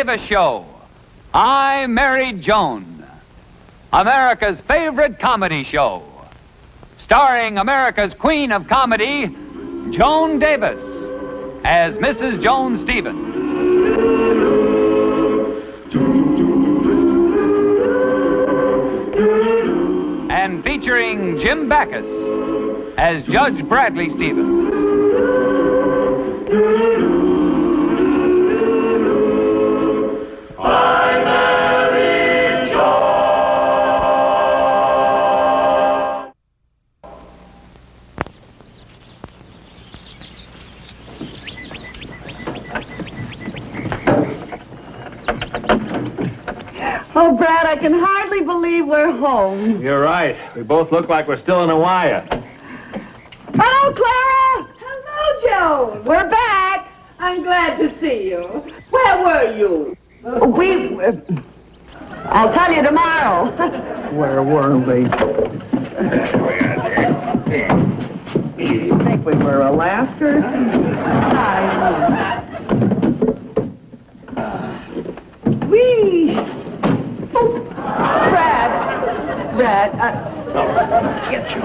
Davis Show. I Married Joan, America's favorite comedy show. Starring America's queen of comedy, Joan Davis, as Mrs. Joan Stevens. And featuring Jim Backus as Judge Bradley Stevens. I Married Joan. Oh, Brad, I can hardly believe we're home. You're right. We both look like we're still in Hawaii. Hello, Clara! Hello, Joan! We're back! I'm glad to see you. Where were you? I'll tell you tomorrow. Where were we? You think we were Alaska or something? Brad, Get you.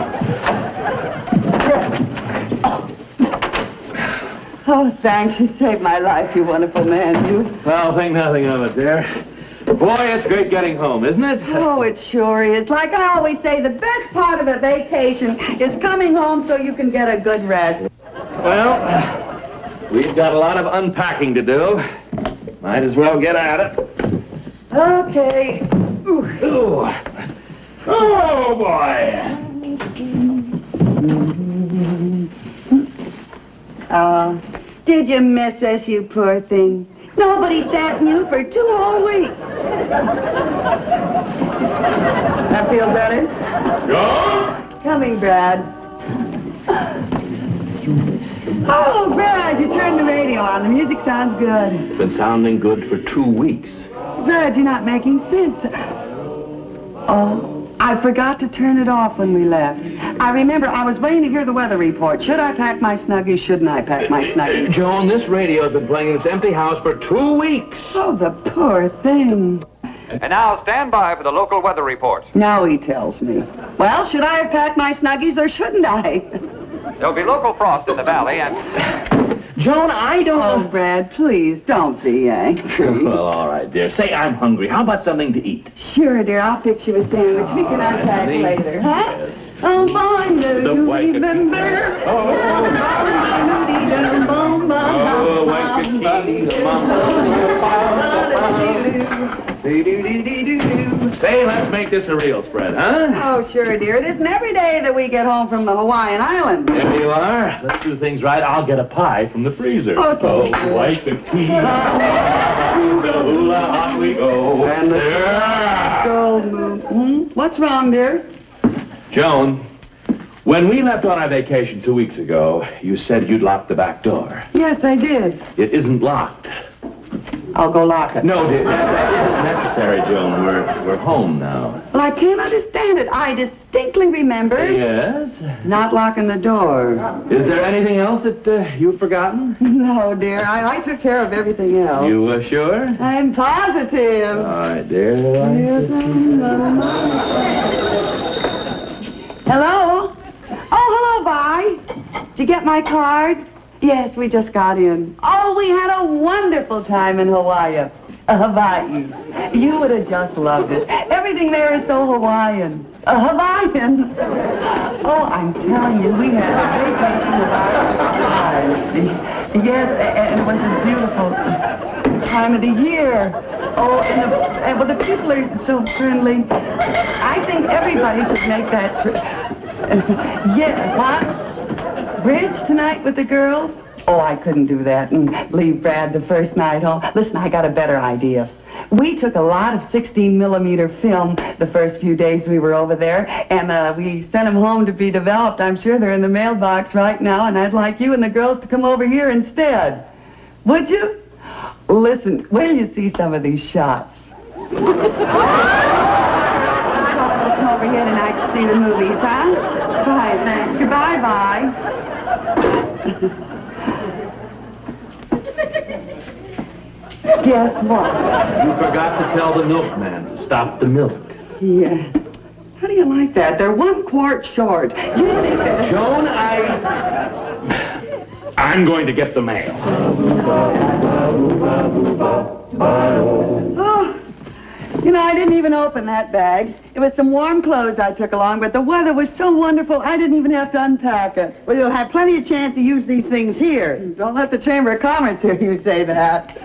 Oh, thanks. You saved my life, you wonderful man, you. Well, think nothing of it, dear. Boy, it's great getting home, isn't it? Oh, it sure is. Like I always say, the best part of a vacation is coming home so you can get a good rest. Well, we've got a lot of unpacking to do. Might as well get at it. Okay. Ooh. Oh, boy. Oh, did you miss us, you poor thing? Nobody sat in you for 2 whole weeks. That feel better? Joan? Coming, Brad. Oh, Brad, you turned the radio on. The music sounds good. It's been sounding good for 2 weeks. Brad, you're not making sense. Oh, I forgot to turn it off when we left. I remember I was waiting to hear the weather report. Should I pack my snuggies? Shouldn't I pack my snuggies? Joan, this radio's been playing in this empty house for 2 weeks. Oh, the poor thing. And now stand by for the local weather report. Now he tells me. Well, should I have packed my snuggies or shouldn't I? There'll be local frost in the valley and... Joan, I don't... Oh, Brad, please don't be angry. Well, all right, dear. Say I'm hungry. How about something to eat? Sure, dear. I'll fix you a sandwich. We can unpack later, huh? Yes. Oh, my, do The you Waikiki. remember? Oh, Waikiki. Say, let's make this a real spread, huh? Oh, sure, dear. It isn't every day that we get home from the Hawaiian Island. There you are. Let's do things right. I'll get a pie from the freezer. Okay. Oh, Waikiki. Hula, hula, on we go. And the Yeah. gold moon. What's wrong, dear? Joan, when we left on our vacation 2 weeks ago, you said you'd lock the back door. Yes, I did. It isn't locked. I'll go lock it. No, dear, that isn't necessary, Joan. We're home now. Well, I can't understand it. I distinctly remember Yes? not locking the door. Is there anything else that you've forgotten? No, dear. I took care of everything else. You sure? I'm positive. All right, dear. Hello? Oh, hello, Vi. Did you get my card? Yes, we just got in. Oh, we had a wonderful time in Hawaii. Hawaii. You would have just loved it. Everything there is so Hawaiian. Hawaiian. Oh, I'm telling you, we had a vacation of our lives. Yes, and it was a beautiful time of the year. Oh, and the people are so friendly. I think everybody should make that trip. Yeah, what? Bridge tonight with the girls? Oh, I couldn't do that and leave Brad the first night home. Listen, I got a better idea. We took a lot of 16mm film the first few days we were over there, and we sent them home to be developed. I'm sure they're in the mailbox right now, and I'd like you and the girls to come over here instead. Would you? Listen, wait till you see some of these shots. I'd like you to come over here tonight to see the movies, huh? Bye, thanks. Goodbye, bye. Guess what? You forgot to tell the milkman to stop the milk. Yeah. How do you like that? They're 1 quart short. You think that... Joan, I'm going to get the mail. Oh, you know, I didn't even open that bag. It was some warm clothes I took along, but the weather was so wonderful, I didn't even have to unpack it. Well, you'll have plenty of chance to use these things here. Don't let the Chamber of Commerce hear you say that.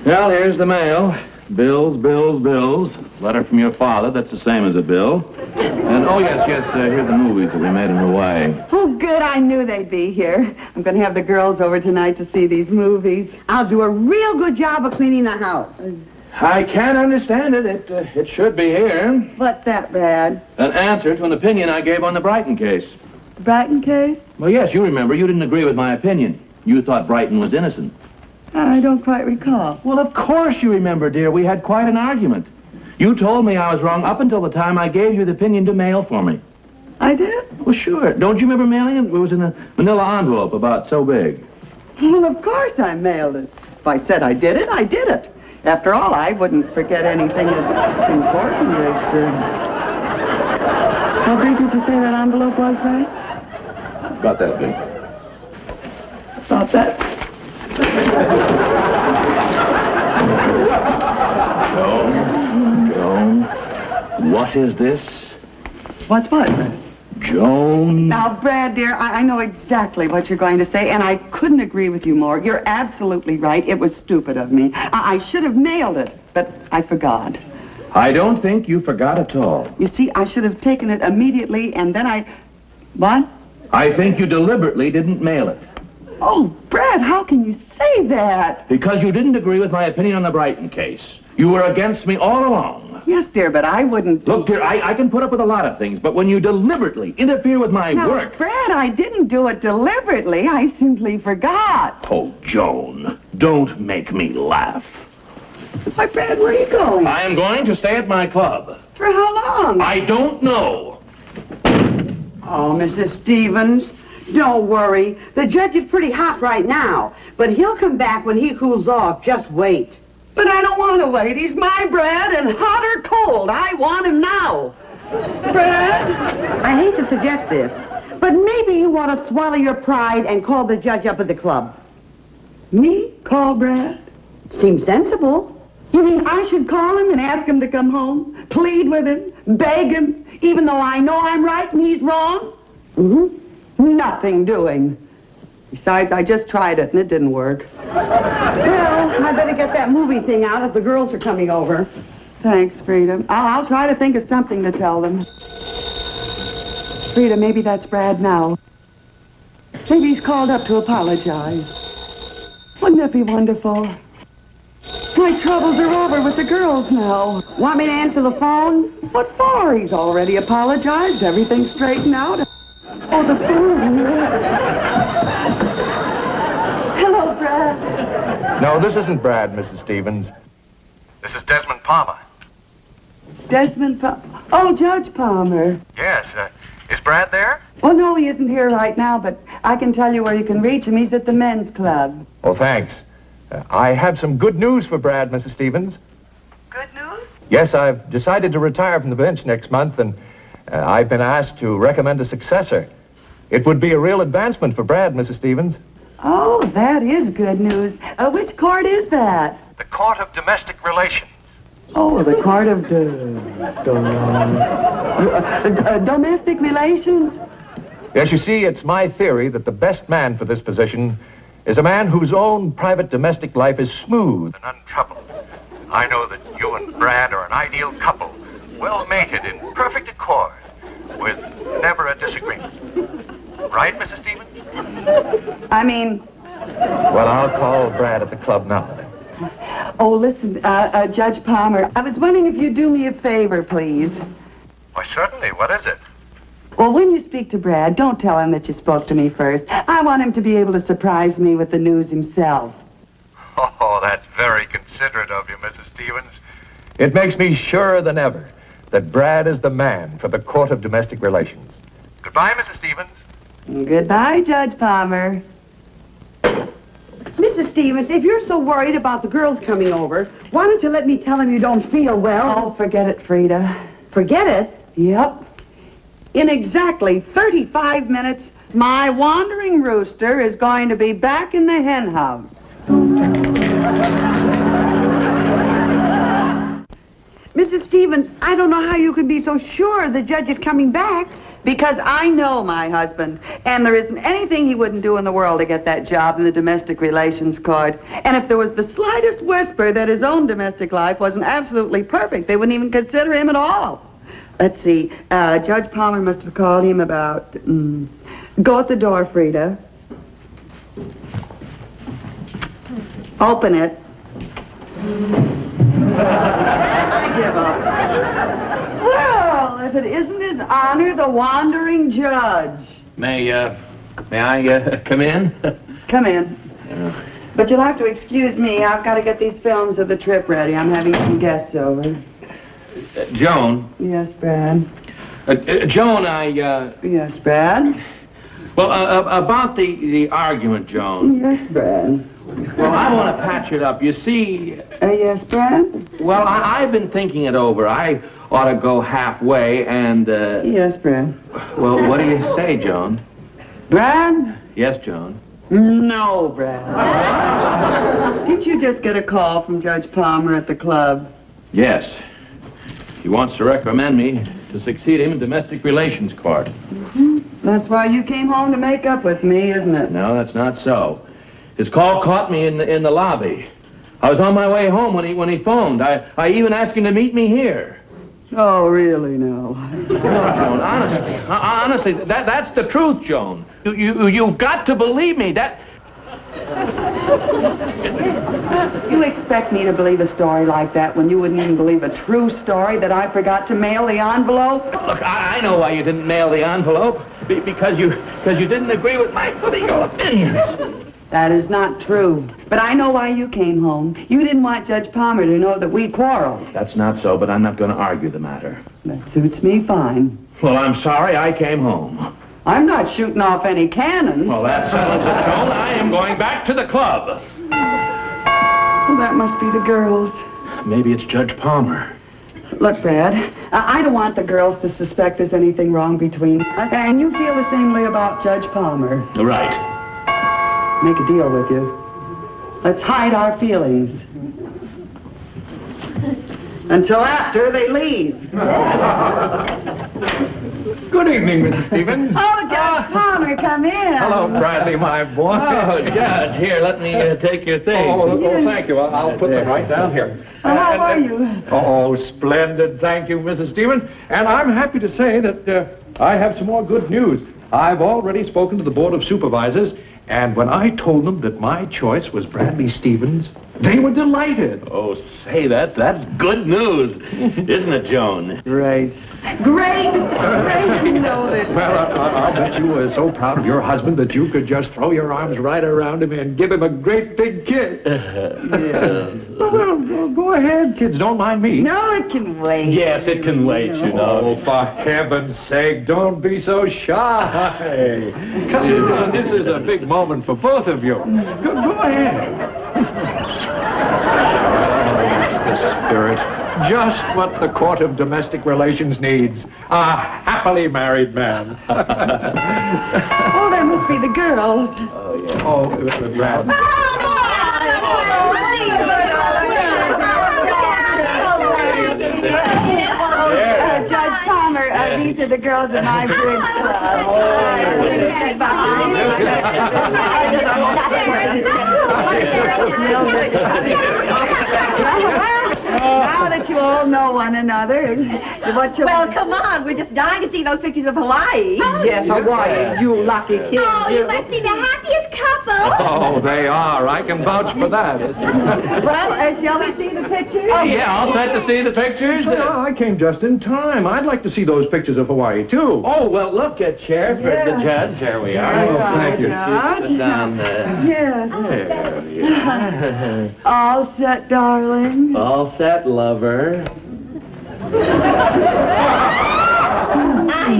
Well, here's the mail. Bills, bills, bills. Letter from your father, that's the same as a bill. And, oh, yes, here are the movies that we made in Hawaii. Oh, good, I knew they'd be here. I'm going to have the girls over tonight to see these movies. I'll do a real good job of cleaning the house. I can't understand it. It should be here. What's that, Brad? An answer to an opinion I gave on the Brighton case. The Brighton case? Well, yes, you remember. You didn't agree with my opinion. You thought Brighton was innocent. I don't quite recall. Well, of course you remember, dear. We had quite an argument. You told me I was wrong up until the time I gave you the opinion to mail for me. I did? Well, sure. Don't you remember mailing it? It was in a manila envelope about so big. Well, of course I mailed it. If I said I did it, I did it. After all, I wouldn't forget anything as important as... How big did you say that envelope was, Ray? About that big. About that. Joan, what is this? What's what, Brad? Joan. Now, Brad, dear, I know exactly what you're going to say, and I couldn't agree with you more. You're absolutely right. It was stupid of me. I should have mailed it, but I forgot. I don't think you forgot at all. You see, I should have taken it immediately, and then I... What? I think you deliberately didn't mail it. Oh, Brad, how can you say that? Because you didn't agree with my opinion on the Brighton case. You were against me all along. Yes, dear, but I wouldn't... Look, dear, I can put up with a lot of things, but when you deliberately interfere with my Now, work... Brad, I didn't do it deliberately. I simply forgot. Oh, Joan, don't make me laugh. Why, Brad, where are you going? I am going to stay at my club. For how long? I don't know. Oh, Mrs. Stevens, don't worry. The judge is pretty hot right now, but he'll come back when he cools off. Just wait. But I don't want to wait. He's my Brad, and hot or cold, I want him now. Brad? I hate to suggest this, but maybe you want to swallow your pride and call the judge up at the club. Me? Call Brad? Seems sensible. You mean I should call him and ask him to come home? Plead with him? Beg him? Even though I know I'm right and he's wrong? Mm-hmm. Nothing doing. Besides, I just tried it and it didn't work. Well, I better get that movie thing out if the girls are coming over. Thanks, Frida. I'll try to think of something to tell them. Frida, maybe that's Brad now. Maybe he's called up to apologize. Wouldn't that be wonderful? My troubles are over with the girls now. Want me to answer the phone? What for? He's already apologized. Everything's straightened out. Oh, the phone. Hello, Brad. No, this isn't Brad, Mrs. Stevens. This is Desmond Palmer. Desmond Oh, Judge Palmer. Yes, is Brad there? Well, no, he isn't here right now, but I can tell you where you can reach him. He's at the men's club. Oh, thanks. I have some good news for Brad, Mrs. Stevens. Good news? Yes, I've decided to retire from the bench next month, and I've been asked to recommend a successor. It would be a real advancement for Brad, Mrs. Stevens. Oh, that is good news. Which court is that? The Court of Domestic Relations. Oh, the court of domestic relations? Yes, you see, it's my theory that the best man for this position is a man whose own private domestic life is smooth and untroubled. I know that you and Brad are an ideal couple, well mated in perfect accord, with never a disagreement. Right, Mrs. Stevens? I mean... Well, I'll call Brad at the club now, then. Oh, listen, Judge Palmer, I was wondering if you'd do me a favor, please. Why, certainly. What is it? Well, when you speak to Brad, don't tell him that you spoke to me first. I want him to be able to surprise me with the news himself. Oh, that's very considerate of you, Mrs. Stevens. It makes me surer than ever that Brad is the man for the Court of Domestic Relations. Goodbye, Mrs. Stevens. Goodbye, Judge Palmer. Mrs. Mrs. Stevens, if you're so worried about the girls coming over, why don't you let me tell them you don't feel well? Oh, forget it, Frida. Forget it. Yep. In exactly 35 minutes, My wandering rooster is going to be back in the hen house. Mrs. Stevens, I don't know how you can be so sure the judge is coming back. Because I know my husband, and there isn't anything he wouldn't do in the world to get that job in the domestic relations court. And if there was the slightest whisper that his own domestic life wasn't absolutely perfect, they wouldn't even consider him at all. Let's see, Judge Palmer must have called him about... Go at the door, Frida. Open it. I give up. Well, if it isn't His Honor, the wandering judge. May I come in? Come in. But you'll have to excuse me. I've got to get these films of the trip ready. I'm having some guests over. Joan. Yes, Brad. Joan, Yes, Brad. Well, about the argument, Joan. Yes, Brad. Well, I want to patch it up. You see... Yes, Brad? Well, I've been thinking it over. I ought to go halfway and, Yes, Brad. Well, what do you say, Joan? Brad? Yes, Joan. No, Brad. Didn't you just get a call from Judge Palmer at the club? Yes. He wants to recommend me to succeed him in domestic relations court. That's why you came home to make up with me, isn't it? No, that's not so. His call caught me in the lobby. I was on my way home when he phoned. I even asked him to meet me here. Oh, really, no. No, Joan, honestly, that's the truth, Joan. You've got to believe me. You expect me to believe a story like that when you wouldn't even believe a true story that I forgot to mail the envelope? Look, I know why you didn't mail the envelope. Because you didn't agree with my political opinions. That is not true. But I know why you came home. You didn't want Judge Palmer to know that we quarreled. That's not so, but I'm not going to argue the matter. That suits me fine. Well, I'm sorry I came home. I'm not shooting off any cannons. Well, that settles it, Joan. I am going back to the club. Well, that must be the girls. Maybe it's Judge Palmer. Look, Brad, I don't want the girls to suspect there's anything wrong between us. And you feel the same way about Judge Palmer. Right. Make a deal with you. Let's hide our feelings. Until after they leave. Good evening, Mrs. Stevens. Oh, Judge Palmer, come in. Hello, Bradley, my boy. Oh, Judge, here, let me take your things. Oh, thank you. I'll put them right down here. How are you? Oh, splendid. Thank you, Mrs. Stevens. And I'm happy to say that I have some more good news. I've already spoken to the Board of Supervisors, and when I told them that my choice was Bradley Stevens, they were delighted. Oh, say, that's good news, isn't it, Joan? Great. Great! Great! You know this. Well, I'll bet you were so proud of your husband that you could just throw your arms right around him and give him a great big kiss. Yeah. Well, go ahead, kids. Don't mind me. No, it can wait. Yes, it can wait, you know. Oh, for heaven's sake, don't be so shy. Come on, this is a big moment for both of you. Go ahead. That's the spirit. Just what the Court of Domestic Relations needs. A happily married man. Oh, that must be the girls. Oh, yeah. Oh, Brad. Judge Palmer, these are the girls of my bridge club. Now that you all know one another, what you... Well, come on. We're just dying to see those pictures of Hawaii. Yes, Hawaii, you lucky kids. Oh, you must be the happiest couple. Oh, they are. I can vouch for that. Well, shall we see the pictures? Yeah, all set to see the pictures? I came just in time. I'd like to see those pictures of Hawaii, too. Oh, well, look at Chair for the judge. There we are. Oh, thank you. Judge. Sit down there. Yes. There we are. All set, darling. All set, lover.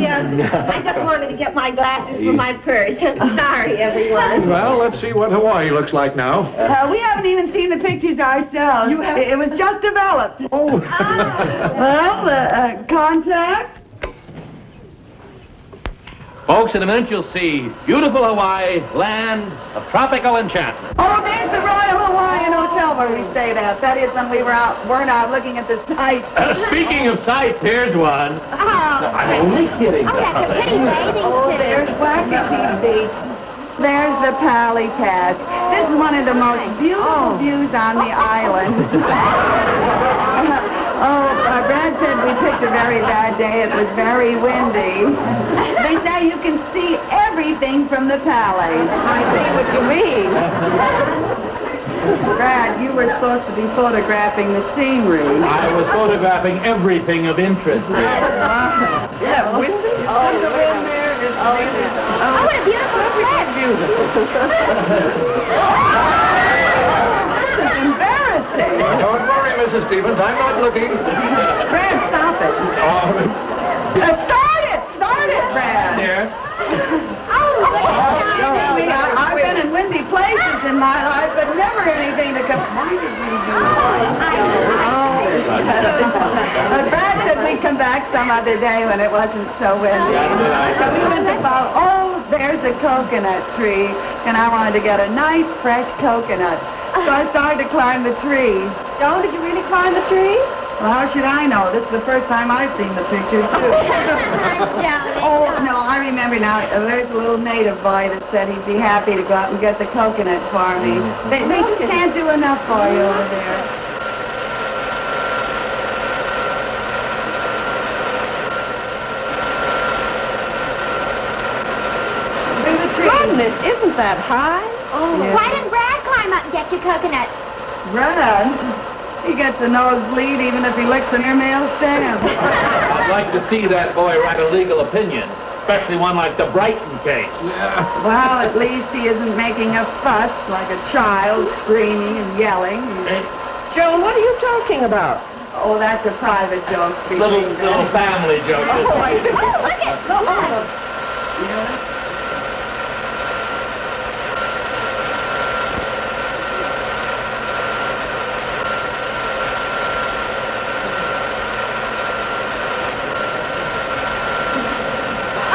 I just wanted to get my glasses for my purse. Sorry, everyone. Well, let's see what Hawaii looks like now. We haven't even seen the pictures ourselves. It was just developed. Oh. Well, contact? Folks, in a minute you'll see beautiful Hawaii, land of tropical enchantment. Oh, there's the Royal Hawaiian Hotel where we stayed at. That is when we weren't out looking at the sights. Speaking of sights, here's one. Oh, I'm only kidding. oh, that's a pretty bathing Oh, suit. there's Waikiki Beach. There's the Pali Pass. This is one of the most beautiful views on the island. Brad said we picked a very bad day. It was very windy. They say you can see everything from the Pali. I see what you mean. Brad, you were supposed to be photographing the scenery. I was photographing everything of interest here. Yeah, windy? Oh, the wind there is... Oh, what a beautiful set. This is embarrassing. Don't worry, Mrs. Stevens. I'm not looking. Brad, stop it. Start it, Brad. Here. I've been in windy places in my life, but never anything to come. Why did we do But Brad said we'd come back some other day when it wasn't so windy. So we went to follow. Oh, there's a coconut tree, and I wanted to get a nice fresh coconut. So I started to climb the tree. Joan, did you really climb the tree? Well, how should I know? This is the first time I've seen the picture, too. Oh, no, I remember now. There's a little native boy that said he'd be happy to go out and get the coconut for me. They just can't do enough for you over there. Through the tree. Goodness, isn't that high? Oh, Yeah. why didn't Brad climb up and get your coconut? Brad, he gets a nosebleed even if he licks an airmail stamp. I'd like to see that boy write a legal opinion, especially one like the Brighton case. Well, at least he isn't making a fuss like a child, screaming and yelling. Joan, what are you talking about? Oh, that's a private joke. Little family joke. Oh, look at, look.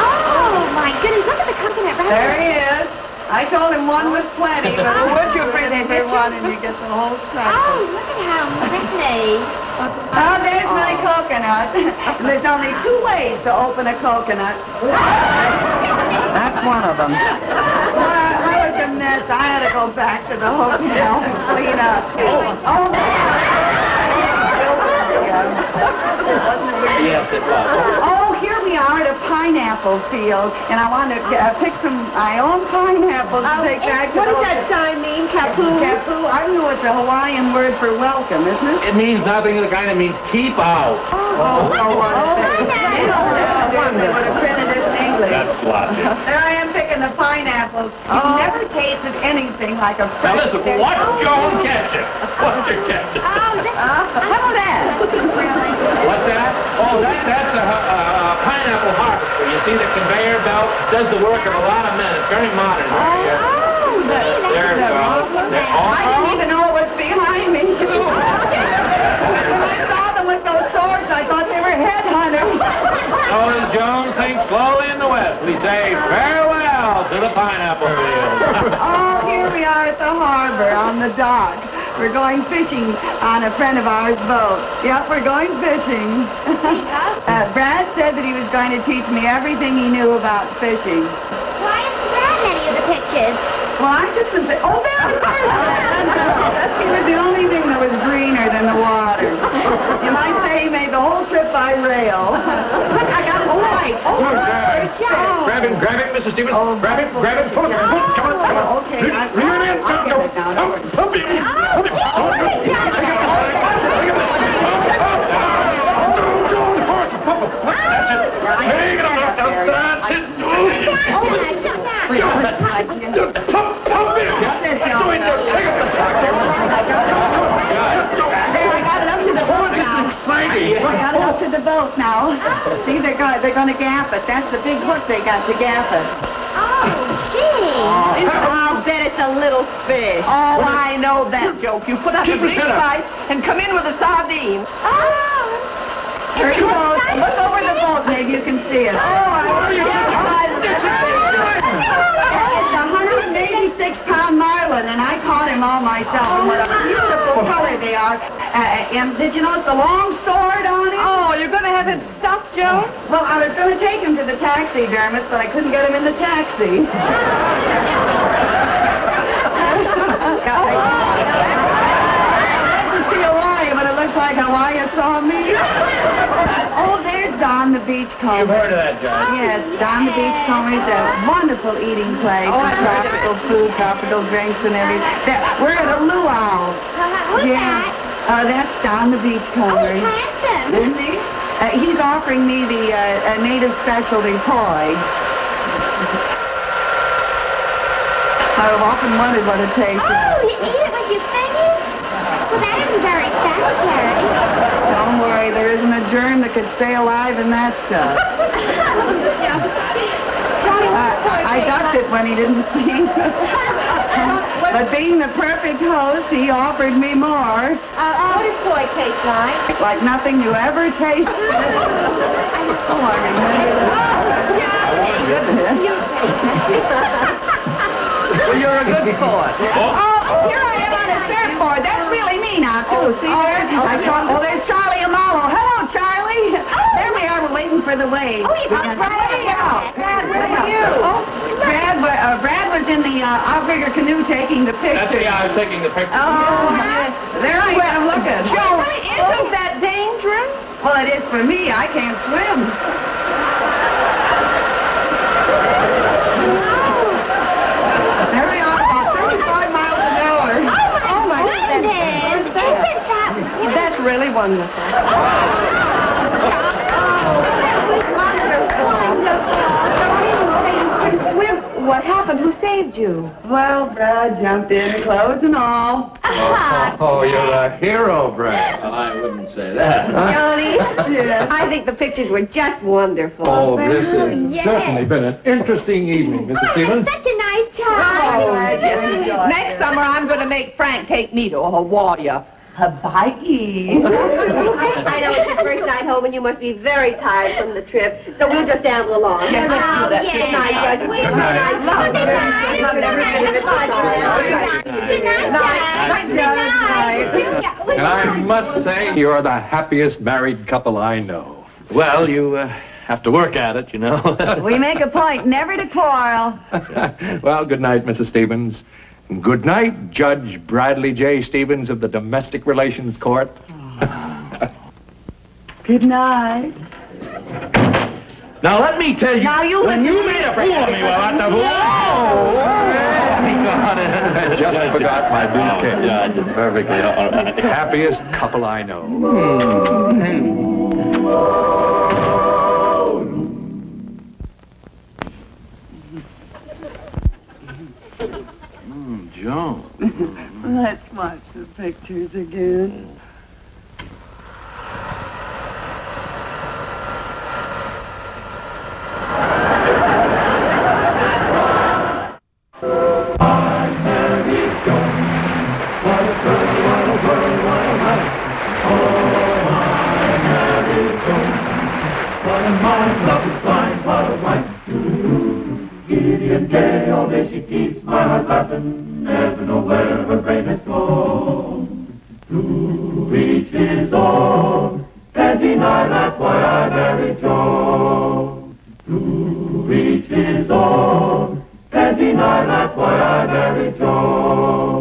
Oh, my goodness, look at the coconut right There he is. I told him one was plenty, but would you bring Really, for did you? one and you get the whole Oh, sample? look at how pretty. Oh, there's my coconut. There's only 2 ways to open a coconut. That's one of them. I was a mess. I had to go back to the hotel and clean up. Oh, Yes, it was. Oh, here we are at a pineapple field, and I want to pick my own pineapples to take back to What the does that sign mean, Kapu? Kapu? I don't know. It's a Hawaiian word for welcome, isn't it? It means nothing of the kind. It means keep out. Oh, so wonderful. They would have printed it in English. That's logic. There I am picking the pineapples. You've never tasted anything like a Now fresh... listen, watch Joan catch it. Watch her catch it. What's that? Really? What's that? Oh, that's a pineapple harvester. You see, the conveyor belt does the work of a lot of men. It's very modern. There we go. I didn't even know it was behind me. When I saw them with those swords, I thought they were headhunters. So as Joan sinks slowly in the west, we say farewell to the pineapple field. Oh, here we are at the harbor on the dock. We're going fishing on a friend of ours' boat. Yep, we're going fishing. Brad said that he was going to teach me everything he knew about fishing. Why isn't Brad in any of the pictures? Well, I took some... Oh, there he is! He was the only thing that was greener than the water. You might say he made the whole trip by rail. Look, I got his light. Oh, there's fish. Grab it, Mrs. Stevens. Grab it. Pull it. Come on. Okay, I'll get it now. Don't worry. Help me. Oh, gee, what a Don't horse a pump. That's it. Take it up. That's it. Pump it. Take up the sack. I got it up to the boat now. Exciting. I got it up to the boat now. See, they're going to gap it. That's the big hook they got to gap it. Oh, gee. I'll bet it's a little fish. Oh, I know that joke. You put up a big fight and come in with a sardine. Oh. There he goes. Look over the boat, maybe you can see it. It's a 186-pound marlin, and I caught him all myself. And what a beautiful color they are. And did you notice the long sword on him? Oh, you're going to have him stuffed, Joan? Well, I was going to take him to the taxidermist, but I couldn't get him in the taxi. Hawaii, but it looks like Hawaii saw me. Oh, there's Don the Beachcomber. You've heard of that, John? Yes, Don the Beachcomber is a wonderful eating place with tropical food, tropical drinks, and everything. We're at a luau. Who's that? That's Don the Beachcomber. Oh, handsome. Isn't he? He's offering me the native specialty poi. I've often wondered what it tastes like. Oh, you eat it when you finish? Well, that isn't very sanitary. Don't worry, there isn't a germ that could stay alive in that stuff. Johnny, I ducked it when he didn't see. But being the perfect host, he offered me more. what does poi taste like? Like nothing you ever tasted. Oh, I remember that. You taste it. Well, you're a good sport. Oh, here I am on a surfboard. That's really me now, too. See there? There's Charlie and Lalo. Hello, Charlie. There we are. We're waiting for the wave. Oh, you got way out. Brad, where were you? Oh, Brad was in the outrigger canoe taking the picture. I was taking the picture. Oh, there I am looking. Joan, isn't that dangerous? Well, it is for me. I can't swim. There we are, about 35 miles an hour. Oh, my goodness. Isn't that That's really wonderful. Swim. What happened? Who saved you? Well, Brad jumped in, clothes and all. Oh, you're a hero, Brad. Well, I wouldn't say that. Johnny, Yes. I think the pictures were just wonderful. Oh, this has yes. certainly been an interesting evening, Mrs. Stevens. Such a nice time. Oh, Next summer, I'm going to make Frank take me to Hawaii. Hawaii. I know it's your first night home and you must be very tired from the trip, so we'll just amble along. Yes, let's do that. Yes. Good night, Judge. Good night. night. Good night. Love it, everybody. Good night. Good night, Judge. Good night. And I must say, you're the happiest married couple I know. Well, you have to work at it, you know. We make a point never to quarrel. Well, good night, Mrs. Stevens. Good night, Judge Bradley J. Stevens of the Domestic Relations Court. Good night. Now, let me tell you, Now, you when listen you to made a me. fool of me, well, at the fool. I just forgot my briefcase. Judge, it's perfectly all right. Happiest couple I know. Joan. Let's watch the pictures again. Gay, all day she keeps my heart laughing, never know where her brain has gone. To each his own, can't deny that's why I married Joan. To each his own, can't deny that's why I married Joan.